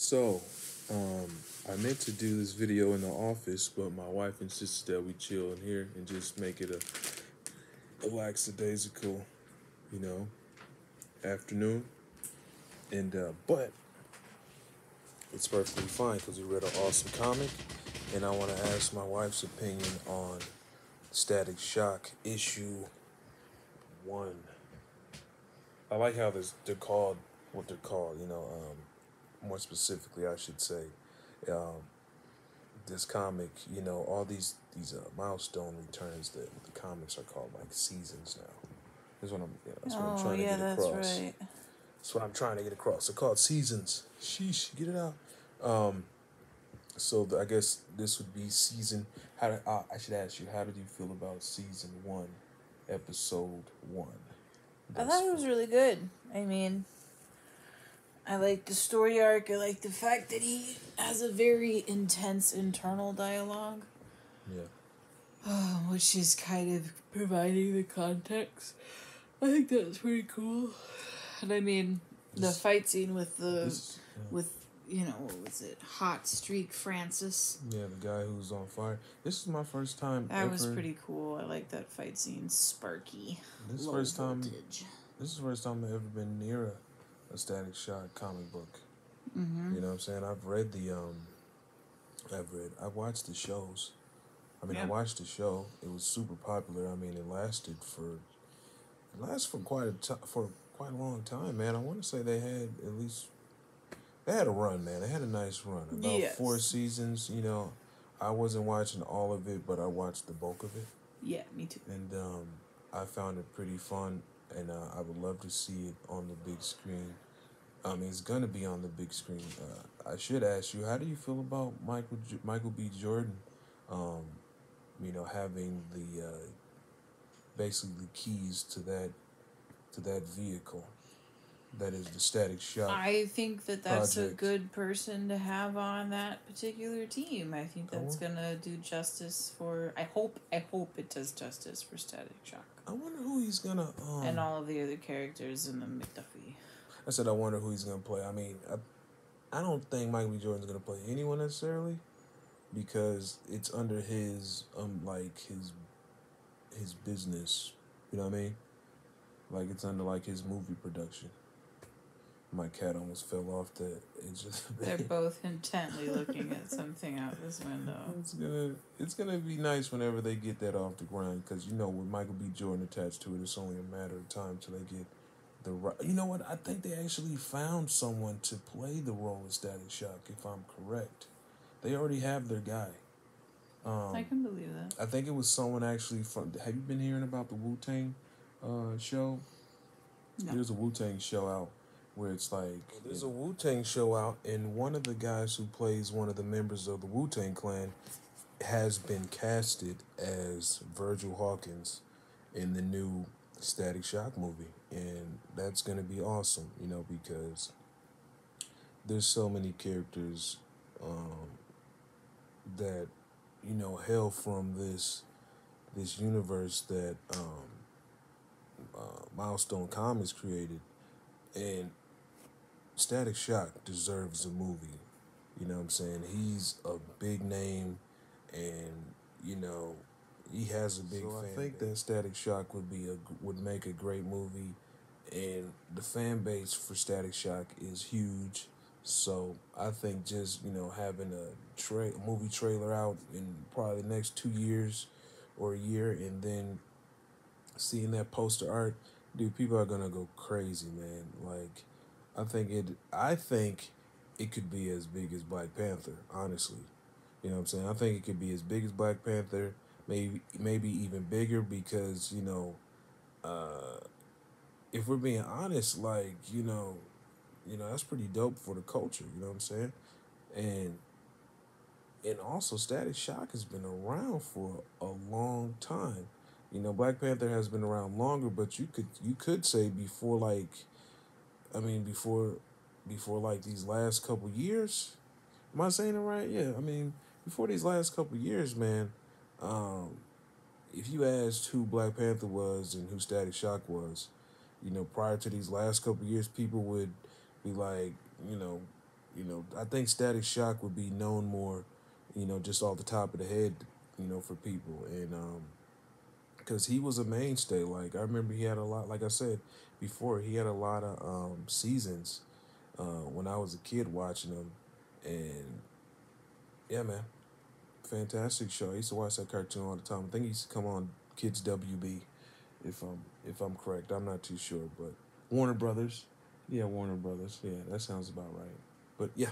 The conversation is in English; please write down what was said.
So, I meant to do this video in the office, but my wife insisted that we chill in here and just make it a lackadaisical, you know, afternoon. But it's perfectly fine because we read an awesome comic, and I want to ask my wife's opinion on Static Shock issue 1. I like how they're called what they're called. More specifically, I should say. Um, this comic, all these milestone returns that the comics are called like seasons now. That's what I'm Oh, trying to yeah, get that's across. right. That's what I'm trying to get across. They're called seasons. Sheesh, get it out. Um, I guess this would be season. I should ask you, how did you feel about season 1, episode 1? I Thus thought it far. was really good. I mean, I like the story arc. I like the fact that he has a very intense internal dialogue, Yeah. which is kind of providing the context. I think that's pretty cool. And I mean, the fight scene with with what was it, Hot Streak Francis. Yeah, the guy who's on fire. This is my first time That ever. was pretty cool. I like that fight scene. Sparky. This Low first time. voltage. This is the first time I've ever been near a Static Shock comic book. Mm-hmm. You know what I'm saying? I've watched the shows. I watched the show. It was super popular. It lasted for for quite a long time, man. I want to say they had a run, man. They had a nice run. About Yes. 4 seasons. I wasn't watching all of it, but I watched the bulk of it. Yeah, me too. And I found it pretty fun, and I would love to see it on the big screen. It's gonna be on the big screen. I should ask you, how do you feel about Michael B. Jordan? Um, having the basically the keys to that vehicle, that is the Static Shock. I think that's project. a good person to have on that particular team. I think that's gonna do justice for. I hope it does justice for Static Shock. I wonder who he's gonna and all of the other characters in the McDuffie. I said I wonder who he's gonna play. I don't think Michael B. Jordan's gonna play anyone necessarily, because it's under his his business. You know what I mean? Like, it's under like his movie production. My cat almost fell off the edge of the bed. They're both intently looking at something out this window. It's gonna be nice whenever they get that off the ground, because with Michael B. Jordan attached to it, it's only a matter of time till they get the right. You know what? I think they actually found someone to play the role of Static Shock, if I'm correct. They already have their guy. I can believe that. I think it was someone actually from. Have you been hearing about the Wu-Tang show? No. There's a Wu-Tang show out where it's like. There's a Wu-Tang show out, and one of the guys who plays one of the members of the Wu-Tang Clan has been casted as Virgil Hawkins in the new Static Shock movie. And that's going to be awesome, because there's so many characters that hail from this universe that Milestone Comics created, and Static Shock deserves a movie. You know what I'm saying? He's a big name, and he has a big fan. I think that Static Shock would make a great movie, and the fan base for Static Shock is huge. So I think just having a movie trailer out in probably the next 2 years or a year, and then seeing that poster art, dude, people are gonna go crazy, man. Like, I think it could be as big as Black Panther, honestly. You know what I'm saying? I think it could be as big as Black Panther, maybe even bigger, because if we're being honest, like, that's pretty dope for the culture. You know what I'm saying? And also, Static Shock has been around for a long time. Black Panther has been around longer, but you could say before, like, before like these last couple years. Am I saying it right? Yeah. Before these last couple years, man. If you asked who Black Panther was and who Static Shock was, prior to these last couple years, people would be like, I think Static Shock would be known more, just off the top of the head, for people. And because he was a mainstay. Like, I remember he had a lot, like I said before, he had a lot of seasons when I was a kid watching him. And yeah, man, fantastic show. I used to watch that cartoon all the time. I think he used to come on Kids WB, if I'm correct. I'm not too sure, but Warner Brothers. Yeah, Warner Brothers. Yeah, that sounds about right. But yeah,